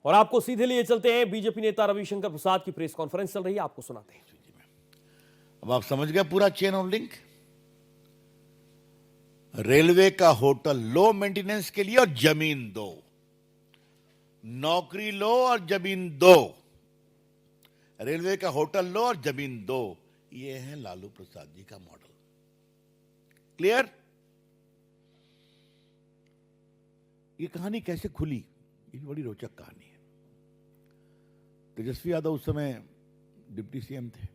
और आपको सीधे लिए चलते हैं, बीजेपी नेता रविशंकर प्रसाद की प्रेस कॉन्फ्रेंस चल रही है, आपको सुनाते हैं। अब आप समझ गए पूरा चेन ऑफ लिंक। रेलवे का होटल लो मेंटेनेंस के लिए और जमीन दो, नौकरी लो और जमीन दो, रेलवे का होटल लो और जमीन दो, ये है लालू प्रसाद जी का मॉडल। क्लियर? ये कहानी कैसे खुली, ये बड़ी रोचक कहानी है। तेजस्वी यादव उस समय डिप्टी सीएम थे।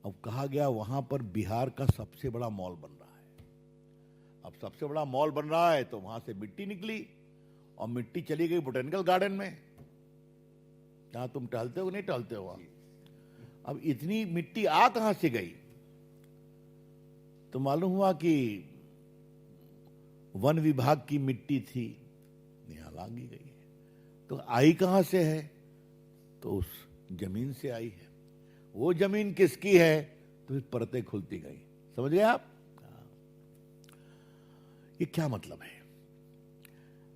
अब कहा गया वहां पर बिहार का सबसे बड़ा मॉल बन रहा है। अब सबसे बड़ा मॉल बन रहा है तो वहां से मिट्टी निकली और मिट्टी चली गई बोटेनिकल गार्डन में। क्या तुम टहलते हो नहीं टहलते हो वहां? अब इतनी मिट्टी आ कहां से गई? तो मालूम हुआ कि वन विभाग की मिट्टी थी, यहां लागी गई है। तो आई कहां से है? तो उस जमीन से आई है। वो जमीन किसकी है? तो फिर परतें खुलती गई। समझ गए आप? ये क्या मतलब है?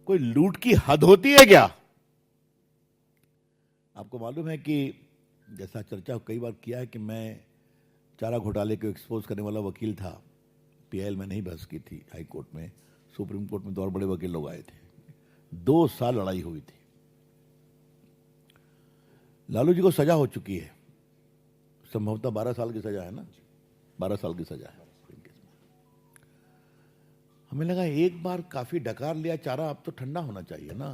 कोई लूट की हद होती है क्या? आपको मालूम है कि जैसा चर्चा कई बार किया है कि मैं चारा घोटाले को एक्सपोज करने वाला वकील था। पीआईएल में नहीं बहस की थी, हाई कोर्ट में, सुप्रीम कोर्ट में तो और बड़े वकील लोग आए थे। 2 साल लड़ाई हुई थी। लालू जी को सजा हो चुकी है, संभवतः 12 साल की सजा है ना, 12 साल की सजा है। हमें लगा एक बार काफी डकार लिया चारा, अब तो ठंडा होना चाहिए ना।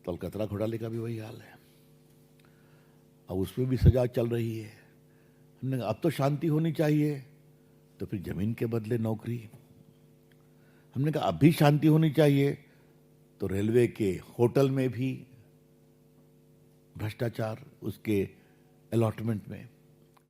तो अलकतरा घोटाले का भी वही हाल है, अब उसमें भी सजा चल रही है। हमने कहा अब तो शांति होनी चाहिए, तो फिर जमीन के बदले नौकरी। हमने कहा अब भी शांति होनी चाहिए, तो रेलवे के होटल में भी भ्रष्टाचार, उसके अलॉटमेंट में।